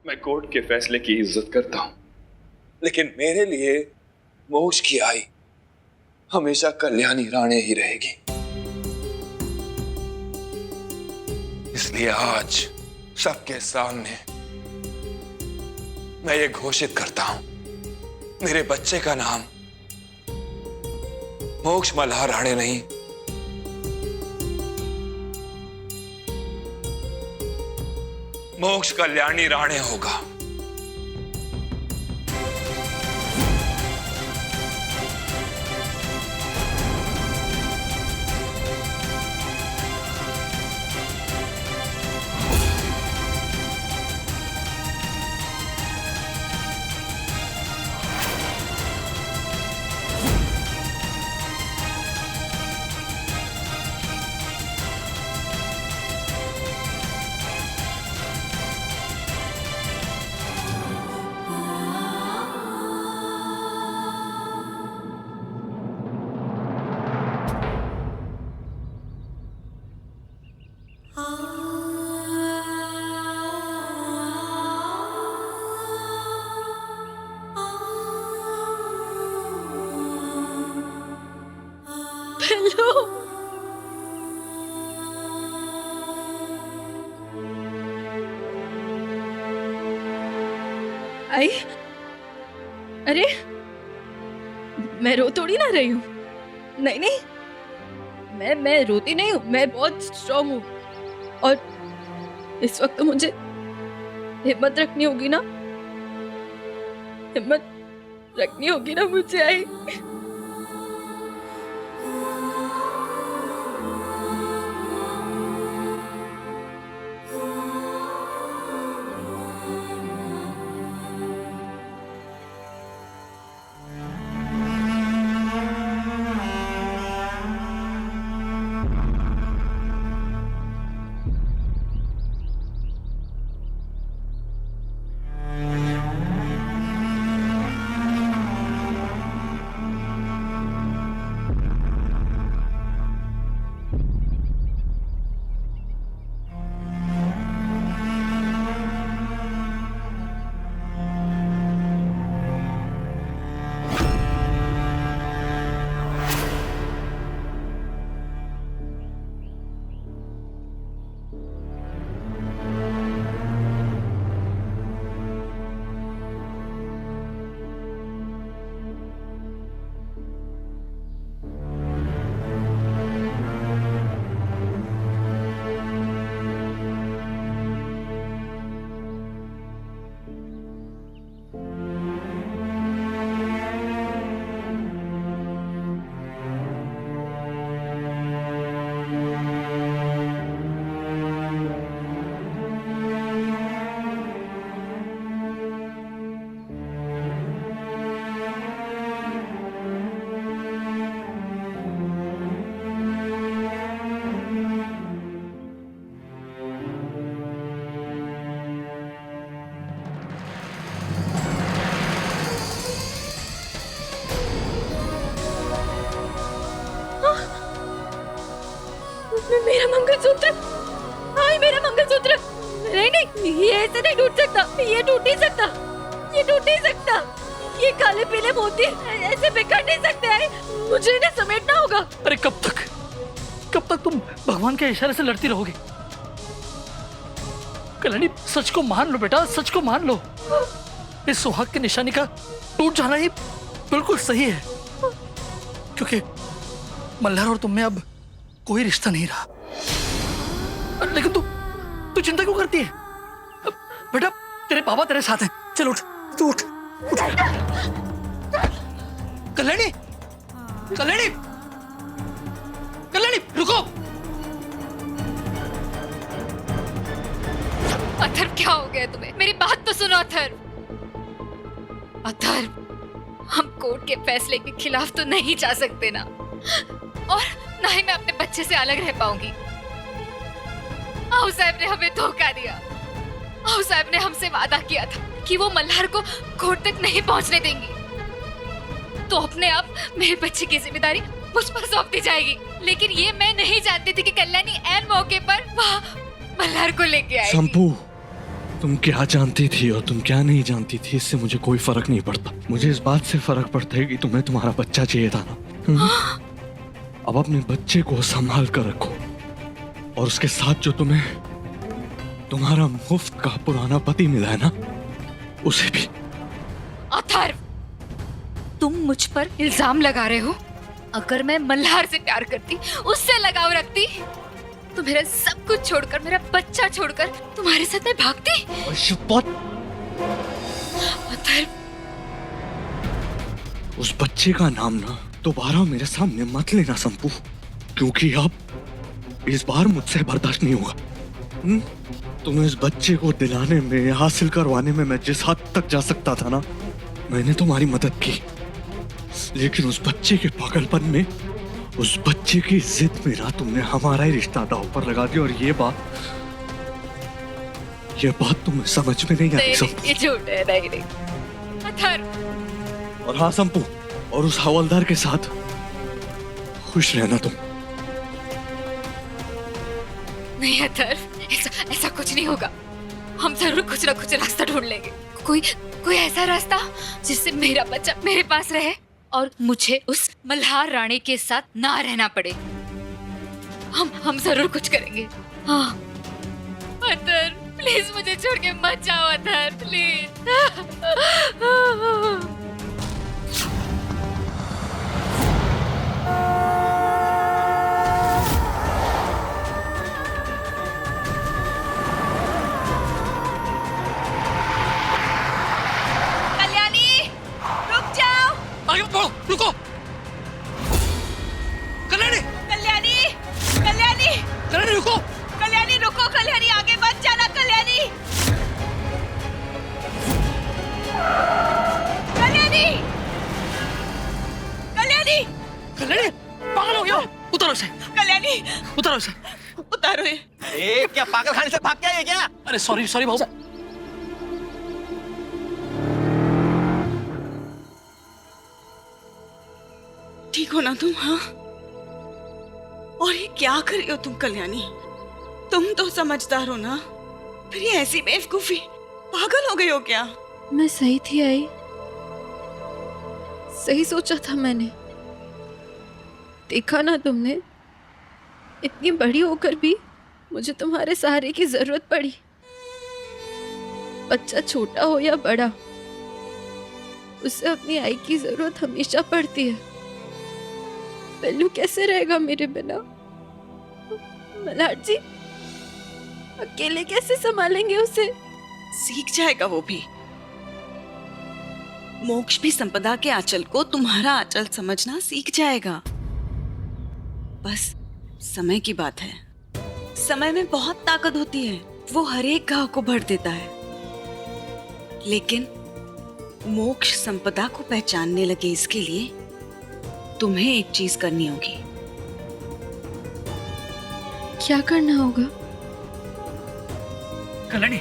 मैं कोर्ट के फैसले की इज्जत करता हूं, लेकिन मेरे लिए मोक्ष की आई हमेशा कल्याणी राणे ही रहेगी। इसलिए आज सबके सामने मैं ये घोषित करता हूं, मेरे बच्चे का नाम मोक्ष मल्हार राणे नहीं, मोक्ष कल्याणी राणे होगा। हेलो, आई। अरे मैं रो थोड़ी ना रही हूँ। नहीं नहीं, मैं रोती नहीं हूँ, मैं बहुत स्ट्रांग हूँ। और इस वक्त तो मुझे हिम्मत रखनी होगी ना, हिम्मत रखनी होगी ना मुझे, आई। मेरा मंगलसूत्र, हाय मेरा मंगलसूत्र। नहीं नहीं, ये ऐसे नहीं टूट सकता, ये टूट नहीं सकता, ये टूट नहीं सकता। ये काले पीले मोती ऐसे बिखर नहीं सकते हैं, मुझे इन्हें समेटना होगा। अरे कब तक तुम भगवान के इशारे से लड़ती रहोगी? कल्याणी, सच को मान लो बेटा, सच को मान लो। इस सुहाग की निशानी का टूट जाना ही बिल्कुल सही है, क्योंकि मल्हार और तुम में अब कोई रिश्ता नहीं रहा। लेकिन तू चिंता क्यों करती है? बेटा, तेरे पापा तेरे साथ हैं। चल उठ, तू उठ। कल्याणी, कल्याणी, कल्याणी, रुको। अथर्व, क्या हो गया तुम्हें? मेरी बात तो सुनो अथर्व। अथर्व, हम कोर्ट के फैसले के खिलाफ तो नहीं जा सकते ना, और ना ही मैं अपने बच्चे से अलग रह पाऊंगी। आओ साहब ने हमें धोखा दिया। आओ साहब ने हमसे वादा किया था कि वो मल्हार को कोर्ट तक नहीं पहुंचने देंगी, तो अपने आप मेरे बच्चे की जिम्मेदारी मुझ पर सौंप दी जाएगी। लेकिन ये मैं नहीं जानती थी कि कल्याणी ऐन मौके पर वहाँ मल्हार को लेके आएगी। संपू, तुम क्या जानती थी और तुम क्या नहीं जानती थी इससे मुझे कोई फर्क नहीं पड़ता। मुझे इस बात से फर्क पड़ता है कि तुम्हें तुम्हारा बच्चा चाहिए था ना। अब अपने बच्चे को संभाल कर रखो और उसके साथ जो तुम्हें तुम्हारा मुफ्त का पुराना पति मिला है ना, उसे भी। अथर्व, तुम मुझ पर इल्जाम लगा रहे हो? अगर मैं मल्हार से प्यार करती, उससे लगाव रखती, तो मेरा सब कुछ छोड़कर, मेरा बच्चा छोड़कर तुम्हारे साथ मैं भागती? अथर्व, उस बच्चे का नाम ना दोबारा मेरे सामने मत लेना संपू, क्योंकि अब इस बार मुझसे बर्दाश्त नहीं होगा। तुम्हें इस बच्चे को दिलाने में, हासिल करवाने में मैं जिस हद तक जा सकता था ना, मैंने तुम्हारी मदद की। लेकिन उस बच्चे के पागलपन में, उस बच्चे की जिद में ना तुमने हमारा ही रिश्ता दांव पर लगा दिया। और ये बात तुम्हें समझ में नहीं आई संपू। ये झूठ है। नहीं अथर्व। और हाँ संपू, और उस हवलदार के साथ खुश रहना तुम। नहीं अथर्व, ऐसा कुछ नहीं होगा। हम जरूर कुछ ना कुछ रास्ता ढूंढ लेंगे। कोई ऐसा रास्ता जिससे मेरा बच्चा मेरे पास रहे और मुझे उस मल्हार रानी के साथ ना रहना पड़े। हम जरूर कुछ करेंगे। हाँ अथर्व, प्लीज मुझे छोड़ के मत जाओ अथर्व, प्लीज। रुको। कल्याणी, कल्याणी, कल्याणी, कल्याणी रुको। कल्याणी रुको, कल्याणी आगे मत जाना, कल्याणी, कल्याणी, कल्याणी, कल्याणी पागल हो गया। उतारो इसे, कल्याणी, उतारो इसे। उतारो ये। क्या पागल खाने से भाग के आई है क्या? अरे सॉरी भाऊ। ठीक हो ना तुम? हाँ, और ये क्या कर रही हो तुम कल्याणी? तुम तो समझदार हो ना, फिर ये ऐसी बेवकूफी, पागल हो गई हो क्या? मैं सही थी आई, सही सोचा था मैंने। देखा ना तुमने, इतनी बड़ी होकर भी मुझे तुम्हारे सहारे की जरूरत पड़ी। बच्चा छोटा हो या बड़ा, उसे अपनी आई की जरूरत हमेशा पड़ती है। पल्लू कैसे रहेगा मेरे बिना? मल्हार जी अकेले कैसे संभालेंगे उसे? सीख जाएगा वो भी। मोक्ष भी संपदा के आंचल को तुम्हारा आंचल समझना सीख जाएगा। बस समय की बात है। समय में बहुत ताकत होती है, वो हर एक घाव को भर देता है। लेकिन मोक्ष संपदा को पहचानने लगे, इसके लिए तुम्हें एक चीज करनी होगी। क्या करना होगा? कल्याणी